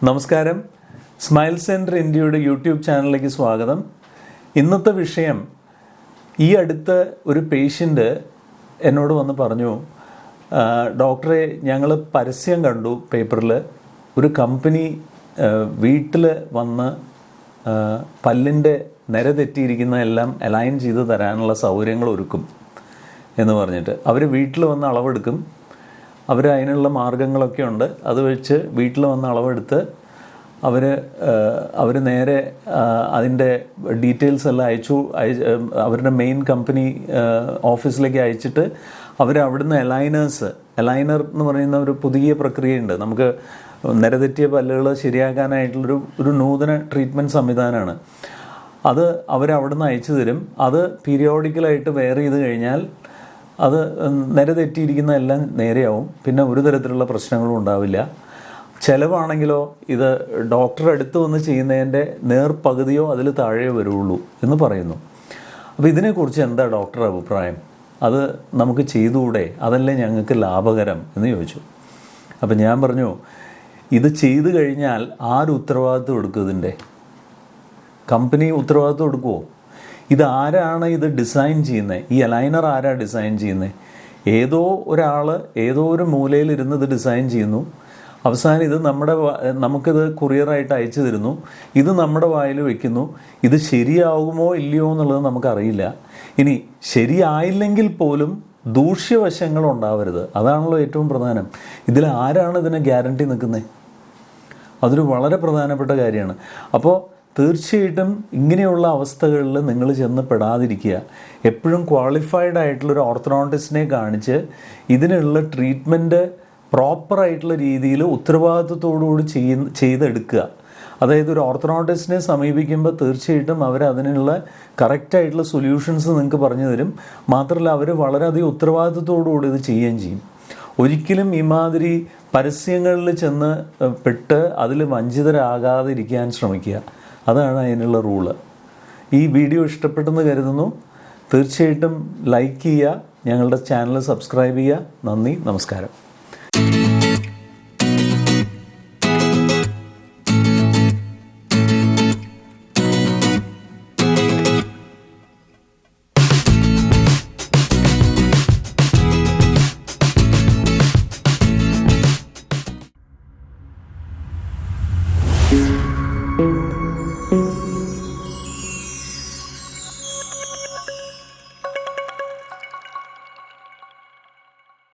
നമസ്കാരം. Smile centre ഇന്ത്യയുടെ YouTube ചാനലിലേക്ക് സ്വാഗതം. ഇന്നത്തെ വിഷയം, ഈ അടുത്ത് ഒരു പേഷ്യൻ്റ് എന്നോട് വന്ന് പറഞ്ഞു, ഡോക്ടറെ, ഞങ്ങൾ പരസ്യം കണ്ടു പേപ്പറിൽ, ഒരു കമ്പനി വീട്ടിൽ വന്ന് പല്ലിൻ്റെ നിര തെറ്റിയിരിക്കുന്ന എല്ലാം അലൈൻ ചെയ്ത് തരാനുള്ള സൗകര്യങ്ങൾ ഒരുക്കും എന്ന് പറഞ്ഞിട്ട്. അവർ വീട്ടിൽ വന്ന് അളവെടുക്കും. അവർ അതിനുള്ള മാർഗങ്ങളൊക്കെ ഉണ്ട്. അത് വെച്ച് വീട്ടിൽ വന്ന് അളവെടുത്ത് അവർ നേരെ അതിൻ്റെ ഡീറ്റെയിൽസ് എല്ലാം അവരുടെ മെയിൻ കമ്പനി ഓഫീസിലേക്ക് അയച്ചിട്ട് അവിടുന്ന് അലൈനർ എന്ന് പറയുന്ന ഒരു പുതിയ പ്രക്രിയയുണ്ട്. നമുക്ക് നിരതെറ്റിയ പല്ലുകൾ ശരിയാക്കാനായിട്ടുള്ളൊരു നൂതന ട്രീറ്റ്മെൻറ്റ് സംവിധാനമാണ്. അത് അവരവിടുന്ന് അയച്ചു തരും. അത് പീരിയോഡിക്കലായിട്ട് വെയർ ചെയ്ത് കഴിഞ്ഞാൽ അത് നിരതെറ്റിയിരിക്കുന്ന എല്ലാം നേരെയാവും. പിന്നെ ഒരു തരത്തിലുള്ള പ്രശ്നങ്ങളും ഉണ്ടാവില്ല. ചിലവാണെങ്കിലോ ഇത് ഡോക്ടറെ അടുത്ത് വന്ന് ചെയ്യുന്നതിൻ്റെ നേർപകുതിയോ അതിൽ താഴെ വരുള്ളൂ എന്ന് പറയുന്നു. അപ്പോൾ ഇതിനെക്കുറിച്ച് എന്താ ഡോക്ടറുടെ അഭിപ്രായം? അത് നമുക്ക് ചെയ്തുകൂടെ? അതല്ലേ ഞങ്ങൾക്ക് ലാഭകരം എന്ന് ചോദിച്ചു. അപ്പം ഞാൻ പറഞ്ഞു, ഇത് ചെയ്തു കഴിഞ്ഞാൽ ആര് ഉത്തരവാദിത്വം എടുക്കും? ഇതിൻ്റെ കമ്പനി ഉത്തരവാദിത്വം എടുക്കുമോ? ഇതാരാണ് ഇത് ഡിസൈൻ ചെയ്യുന്നത്? ഈ അലൈനർ ആരാ ഡിസൈൻ ചെയ്യുന്നത്? ഏതോ ഒരാൾ ഏതോ ഒരു മൂലയിലിരുന്ന് ഇത് ഡിസൈൻ ചെയ്യുന്നു. അവസാനം ഇത് നമുക്കിത് കൊറിയറായിട്ട് അയച്ചു തരുന്നു. ഇത് നമ്മുടെ വായിൽ വയ്ക്കുന്നു. ഇത് ശരിയാകുമോ ഇല്ലയോ എന്നുള്ളത് നമുക്കറിയില്ല. ഇനി ശരിയായില്ലെങ്കിൽ പോലും ദൂഷ്യവശങ്ങൾ ഉണ്ടാവരുത്. അതാണല്ലോ ഏറ്റവും പ്രധാനം. ഇതിൽ ആരാണ് ഇതിന് ഗ്യാരണ്ടി നിൽക്കുന്നത്? അതൊരു വളരെ പ്രധാനപ്പെട്ട കാര്യമാണ്. അപ്പോൾ തീർച്ചയായിട്ടും ഇങ്ങനെയുള്ള അവസ്ഥകളിൽ നിങ്ങൾ ചെന്ന് പെടാതിരിക്കുക. എപ്പോഴും ക്വാളിഫൈഡ് ആയിട്ടുള്ളൊരു ഓർത്തഡോണ്ടിസ്റ്റിനെ കാണിച്ച് ഇതിനുള്ള ട്രീറ്റ്മെൻറ്റ് പ്രോപ്പറായിട്ടുള്ള രീതിയിൽ ഉത്തരവാദിത്വത്തോടുകൂടി ചെയ്തെടുക്കുക. അതായത് ഒരു ഓർത്തഡോണ്ടിസ്റ്റിനെ സമീപിക്കുമ്പോൾ തീർച്ചയായിട്ടും അതിനുള്ള കറക്റ്റായിട്ടുള്ള സൊല്യൂഷൻസ് നിങ്ങൾക്ക് പറഞ്ഞു തരും. മാത്രമല്ല അവർ വളരെയധികം ഉത്തരവാദിത്വത്തോടുകൂടി ഇത് ചെയ്യുകയും ചെയ്യും. ഒരിക്കലും ഇമാതിരി പരസ്യങ്ങളിൽ ചെന്ന് പെട്ട് അതിൽ വഞ്ചിതരാകാതിരിക്കാൻ ശ്രമിക്കുക. അതാണ് അതിനുള്ള റൂള്. ഈ വീഡിയോ ഇഷ്ടപ്പെട്ടെന്ന് കരുതുന്നു. തീർച്ചയായിട്ടും ലൈക്ക് ചെയ്യുക, ഞങ്ങളുടെ ചാനൽ സബ്സ്ക്രൈബ് ചെയ്യുക. നന്ദി, നമസ്കാരം.